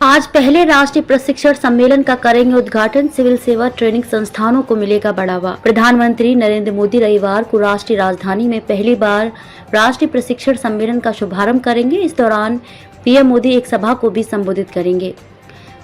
आज पहले राष्ट्रीय प्रशिक्षण सम्मेलन का करेंगे उद्घाटन। सिविल सेवा ट्रेनिंग संस्थानों को मिलेगा बढ़ावा। प्रधानमंत्री नरेंद्र मोदी रविवार को राष्ट्रीय राजधानी में पहली बार राष्ट्रीय प्रशिक्षण सम्मेलन का शुभारंभ करेंगे। इस दौरान पीएम मोदी एक सभा को भी संबोधित करेंगे।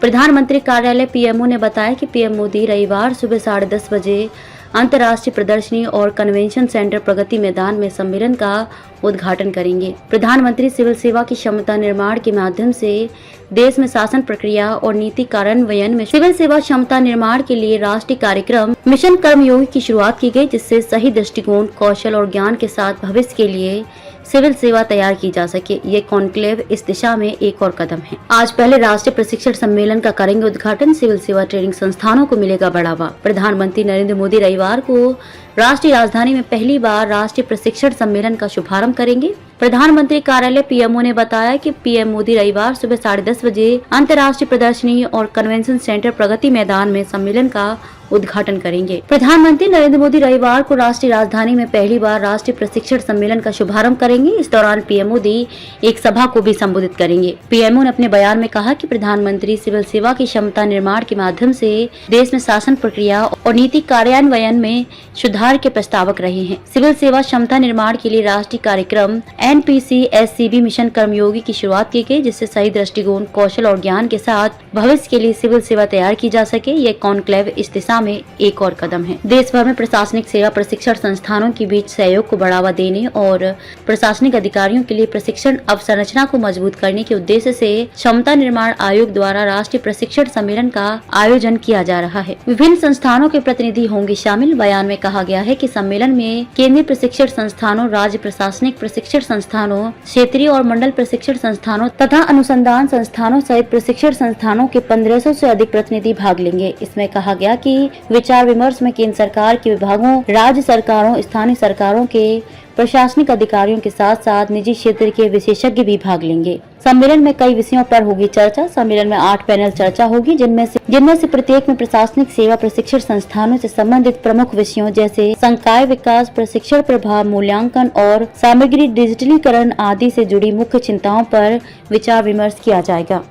प्रधानमंत्री कार्यालय पीएमओ ने बताया कि पीएम मोदी रविवार सुबह 10:30 बजे अंतर्राष्ट्रीय प्रदर्शनी और कन्वेंशन सेंटर प्रगति मैदान में सम्मेलन का उद्घाटन करेंगे। प्रधानमंत्री सिविल सेवा की क्षमता निर्माण के माध्यम से देश में शासन प्रक्रिया और नीति कार्यान्वयन में सिविल सेवा क्षमता निर्माण के लिए राष्ट्रीय कार्यक्रम मिशन कर्मयोगी की शुरुआत की गई, जिससे सही दृष्टिकोण, कौशल और ज्ञान के साथ भविष्य के लिए सिविल सेवा तैयार की जा सके। ये कॉन्क्लेव इस दिशा में एक और कदम है। आज पहले राष्ट्रीय प्रशिक्षण सम्मेलन का करेंगे उद्घाटन। सिविल सेवा ट्रेनिंग संस्थानों को मिलेगा बढ़ावा। प्रधानमंत्री नरेंद्र मोदी रविवार को राष्ट्रीय राजधानी में पहली बार राष्ट्रीय प्रशिक्षण सम्मेलन का शुभारंभ करेंगे। प्रधानमंत्री कार्यालय पीएमओ ने बताया कि पीएम मोदी रविवार सुबह 10:30 बजे अंतर्राष्ट्रीय प्रदर्शनी और कन्वेंशन सेंटर प्रगति मैदान में सम्मेलन का उद्घाटन करेंगे। प्रधानमंत्री नरेंद्र मोदी रविवार को राष्ट्रीय राजधानी में पहली बार राष्ट्रीय प्रशिक्षण सम्मेलन का शुभारंभ करेंगे। इस दौरान पीएम मोदी एक सभा को भी संबोधित करेंगे। पीएमओ ने अपने बयान में कहा कि प्रधानमंत्री सिविल सेवा की क्षमता निर्माण के माध्यम से देश में शासन प्रक्रिया और नीति कार्यान्वयन में सुधार के प्रस्तावक रहे हैं। सिविल सेवा क्षमता निर्माण के लिए राष्ट्रीय कार्यक्रम NPCSCB मिशन कर्मयोगी की शुरुआत की गई, जिससे सही दृष्टिकोण, कौशल और ज्ञान के साथ भविष्य के लिए सिविल सेवा तैयार की जा सके। ये कॉन्क्लेव इस दिशा में एक और कदम है। देश भर में प्रशासनिक सेवा प्रशिक्षण संस्थानों के बीच सहयोग को बढ़ावा देने और प्रशासनिक अधिकारियों के लिए प्रशिक्षण अवसंरचना को मजबूत करने के उद्देश्य से क्षमता निर्माण आयोग द्वारा राष्ट्रीय प्रशिक्षण सम्मेलन का आयोजन किया जा रहा है। विभिन्न संस्थानों के प्रतिनिधि होंगे शामिल। बयान में कहा गया है कि सम्मेलन में केंद्रीय प्रशिक्षण संस्थानों, राज्य प्रशासनिक प्रशिक्षण संस्थानों, क्षेत्रीय और मंडल प्रशिक्षण संस्थानों तथा अनुसंधान संस्थानों सहित प्रशिक्षण संस्थानों के 1500 से अधिक प्रतिनिधि भाग लेंगे। इसमें कहा गया कि विचार विमर्श में केंद्र सरकार के विभागों, राज्य सरकारों, स्थानीय सरकारों के प्रशासनिक अधिकारियों के साथ साथ निजी क्षेत्र के विशेषज्ञ भी भाग लेंगे। सम्मेलन में कई विषयों पर होगी चर्चा। सम्मेलन में 8 पैनल चर्चा होगी, जिनमें से प्रत्येक में प्रशासनिक सेवा प्रशिक्षण संस्थानों से संबंधित प्रमुख विषयों जैसे संकाय विकास, प्रशिक्षण प्रभाव, मूल्यांकन और सामग्री डिजिटलीकरण आदि से जुड़ी मुख्य चिंताओं पर विचार विमर्श किया जाएगा।